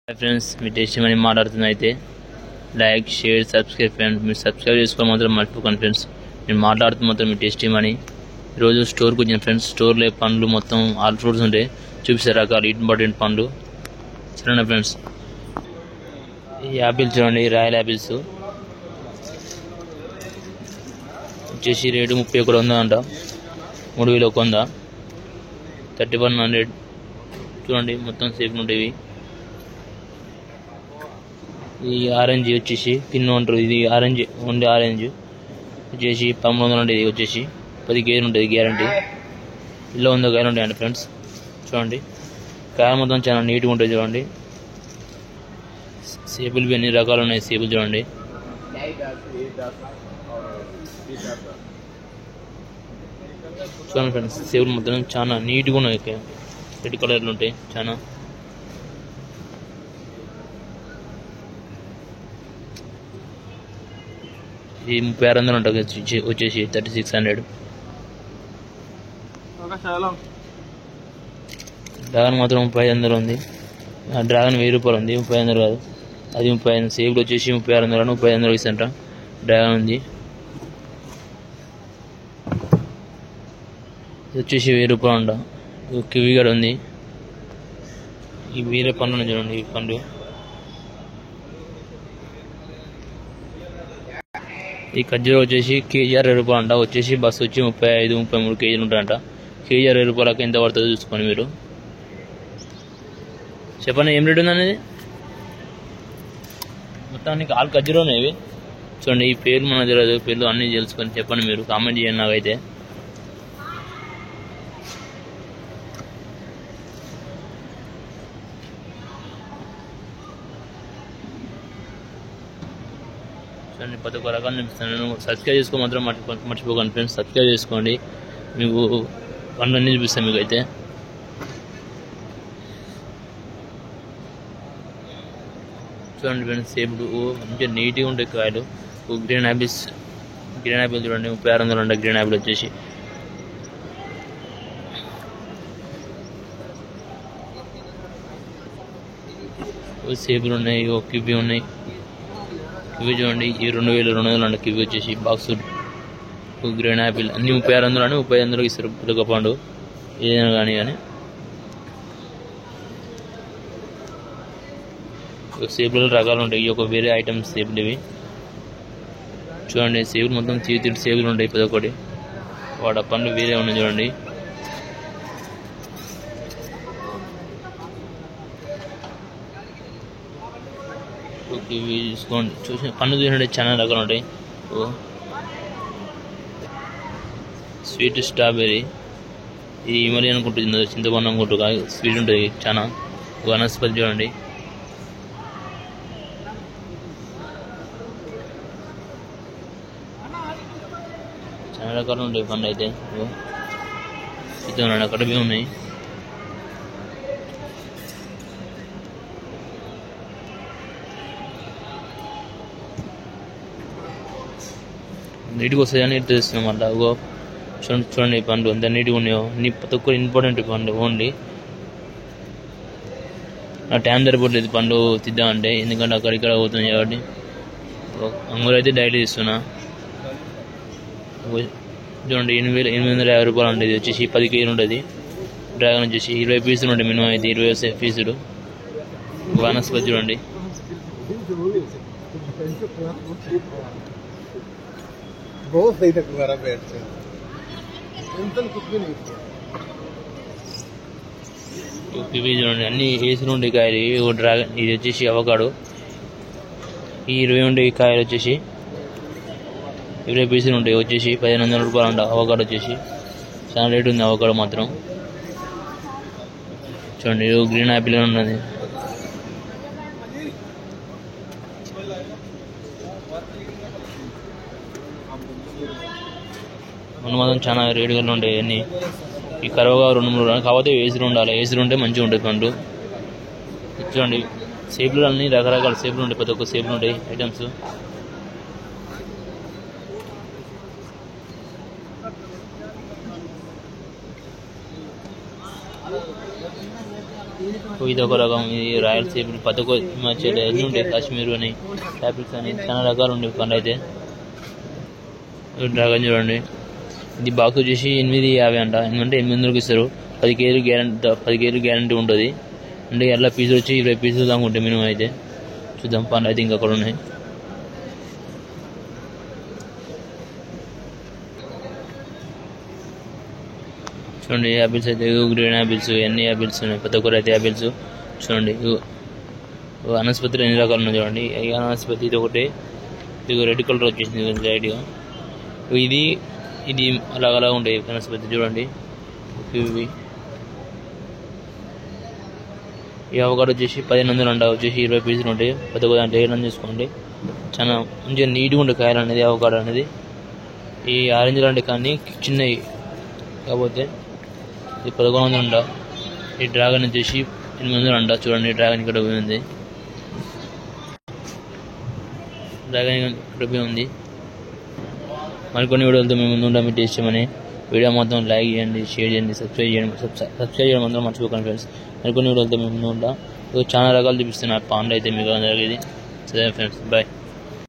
Hi friends, మీ tasty money మాట్లాడుతుంది. అయితే like, share, subscribe friends. మీరు సబ్స్క్రైబ్ చేసుకోవడం మాత్రం మర్చిపోకండి ఫ్రెండ్స్. నేను మాట్లాడుతుంది మాత్రం మీ టేస్టీ మనీ. ఈరోజు స్టోర్కి వచ్చిన ఫ్రెండ్స్. స్టోర్లో పండ్లు మొత్తం ఆల్ ఫ్రూట్స్ ఉంటాయి. చూపిస్తారు రకాలు ఇంపార్టెంట్ పండ్లు. సరేనా ఫ్రెండ్స్? ఈ యాపిల్స్ చూడండి, రాయల్ యాపిల్స్ వచ్చేసి రేటు 31 అంట. 3100, 3100. చూడండి మొత్తం సేఫ్ ఉంటాయి. ఈ ఆరెంజ్ వచ్చేసి తిన్న ఉంటారు. ఇది ఆరెంజ్, ఓన్లీ ఆరెంజ్ వచ్చేసి 1300 ఉంటుంది. ఇది వచ్చేసి 10 కేజీలు ఉంటుంది గ్యారంటీ. ఇలా 100 కాయలు ఉంటాయండి ఫ్రెండ్స్. చూడండి కాయలు మొత్తం చాలా నీట్గా ఉంటుంది. చూడండి సేపులు అన్ని రకాలు ఉన్నాయి. సేపులు చూడండి, చూడండి ఫ్రెండ్స్. సేపులు మొత్తం చాలా నీట్గా ఉన్నాయి. రెడ్ కలర్లు ఉంటాయి చాలా. ఈ 3600 ఉంటుంది వచ్చేసి 3600. డ్రాగన్ మాత్రం 3500 ఉంది. డ్రాగన్ 1000 రూపాయలు ఉంది, 3500 కాదు. అది 3500. సేపులు వచ్చేసి 3600, 3500 ఇస్తాంట. డ్రాగన్ ఉంది. ఇది వచ్చేసి 1000 రూపాయలు అంట. కివీ కూడా ఉంది. ఈ వేరే పండ్లు చూడండి. ఈ పండ్లు ఈ ఖర్జూర వచ్చేసి కేజీ 60 రూపాయలు అంట. వచ్చేసి బస్సు వచ్చి 35, 33 కేజీలు ఉంటాయంట. కేజీ 60 రూపాయలకి ఎంత పడుతుందో చూసుకోండి మీరు. చెప్పండి ఏం రేట్ ఉంది అనేది. మొత్తానికి ఆల్ ఖర్జూర ఉన్నాయి ఇవి. చూడండి ఈ పేర్లు మనకు తెలియదు. పేర్లు అన్నీ తెలుసుకొని చెప్పండి మీరు. కామెంట్ చేయండి నాకైతే. చూడండి 11 రకాలు చూపిస్తాను. సబ్స్క్రైబ్ చేసుకో మాత్రం మర్చిపోకండి ఫ్రెండ్స్. సబ్స్క్రైబ్ చేసుకోండి. మీకు పండ్లు అన్నీ చూపిస్తాను మీకు అయితే. చూడండి ఫ్రెండ్స్, సేపుడు మంచిగా నీట్గా ఉంటాయి కాయలు. గ్రీన్ యాపిల్స్, గ్రీన్ యాపిల్ చూడండి 3600 అంట. గ్రీన్ యాపిల్ వచ్చేసి సేపులు ఉన్నాయి. కివి ఉన్నాయి. కివి చూడండి ఈ 2200 అంట. కివి వచ్చేసి బాక్స్. గ్రీన్ యాపిల్ అన్ని 3600 అని 3500 ఇస్తారు. ఒక పండు ఏదైనా కానీ సేపులు రకాలు ఉంటాయి. ఒక వేరే ఐటమ్స్ సేపులు ఇవి. చూడండి సేపులు మొత్తం చేతులు సేపులు ఉంటాయి. 11 వాడ పండ్లు వేరే ఉన్నాయి. చూడండి ఇవి చూసుకోండి. చూసి పండు చూసినట్టే చాలా రకాలు ఉంటాయి. స్వీట్ స్ట్రాబెర్రీ, ఇది ఇమలి అనుకుంటుంది, చింతపండు అనుకుంటూ స్వీట్ ఉంటుంది చాలా. వనస్పతి చూడండి. చాలా రకాలు ఉంటాయి పండు అయితే. ఇద్దరు అక్కడ ఉన్నాయి. నీట్గా వస్తాయని తెలుస్తున్నాం అట్లా. చూడండి పండ్లు ఎంత నీట్గా ఉన్నాయో. ప్రతి ఒక్కరు ఇంపార్టెంట్ పండు. ఓన్లీ నా టైం సరిపోవట్లేదు పండు తిద్దామంటే, ఎందుకంటే అక్కడిక్కడ పోతుంది కాబట్టి. అంగూరు అయితే డైలీ ఇస్తున్నా. చూడండి 850 రూపాయలు ఉంటుంది. ఇది వచ్చేసి 10 కేజీలు ఉంటుంది. డ్రాగన్ వచ్చేసి 20 పీసులు ఉంటాయి మినిమం. అయితే 20 పీసులు. వనస్పతి చూడండి. ఇవి చూడండి అన్ని వేసులు ఉండే కాయలు. డ్రాగన్ ఇది వచ్చేసి అవకాడో. ఈ 20 ఉండే కాయలు వచ్చేసి 20 పీసులు ఉంటాయి. వచ్చేసి 1500 రూపాయలు అంట. అవకాడో వచ్చేసి చాలా రేట్ ఉంది. అవకాడో మాత్రం చూడండి. గ్రీన్ యాపిల్ ఉన్నది. మన మాత్రం చాలా రేటుగా ఉంటాయి అన్నీ. ఈ కరవగా 2-3 కాకపోతే వేసులు ఉండాలి. వేసులు ఉంటే మంచిగా ఉంటుంది పండ్లు. చూడండి సేపులు అన్నీ రకరకాల సేపులు ఉంటాయి. ప్రతి ఒక్క సేపులు ఉంటాయి ఐటమ్స్. ఇది ఒక రకం, ఇది రాయలసీమ పతకో హిమాచల్ అన్నీ ఉంటాయి, కాశ్మీర్ అని యాపిల్స్ అని చాలా రకాలు ఉండేవి పండ్లు అయితే. డ్రాగన్ చూడండి, ఇది బాక్స్ వచ్చేసి 850 అంట, ఎందుకంటే 800కి ఇస్తారు. 10 కేజీలు గ్యారంటీ ఉంటుంది. అంటే ఎలా పీసులు వచ్చి 20 పీసులు దాకా ఉంటాయి మినిమం అయితే. చూద్దాం పండ్లు అయితే ఇంకా అక్కడ ఉన్నాయి. చూడండి యాపిల్స్ అయితే గ్రీన్ యాపిల్స్, ఎన్ని యాపిల్స్ ఉన్నాయి, పతకూర అయితే యాపిల్స్. చూడండి అనస్పతిలో ఎన్ని రకాలు ఉన్నాయి చూడండి. అనస్పతి ఇది ఒకటి, ఇది రెడ్ కలర్ వచ్చేసింది లైట్గా. ఇది అలాగలా ఉంటాయి అనస్పతి చూడండి. ఇవి ఈ అవకాడో వచ్చేసి 1500 అంట, వచ్చేసి 20 పీసులు ఉంటాయి. పెద్ద దాంట్లో ఏదైనా చూసుకోండి, చాలా మంచిగా నీట్గా ఉండే కాయలు అనేది అవకాడో అనేది. ఈ ఆరెంజ్ లాంటి కానీ చిన్నవి కాకపోతే ఇది 1100 అంట. ఈ డ్రాగన్ వచ్చేసి 800 అంట. చూడండి డ్రాగన్ ఇక్కడ ఉంది, డ్రాగన్ ఇక్కడ ఉంది. మరికొన్ని వీడియోలతో మేము ముందు ఉంటాం. టేస్ట్ చేయమని వీడియో మొత్తం లైక్ చేయండి, షేర్ చేయండి, సబ్స్క్రైబ్ చేయడం మాత్రం మర్చిపోకండి ఫ్రెండ్స్. మరికొన్ని వీడియోలతో మేము ముందు ఉంటాం. చాలా రకాలు చూపిస్తున్నారు పండ్లు అయితే మీకు అందరికీ. సరే ఫ్రెండ్స్, బాయ్.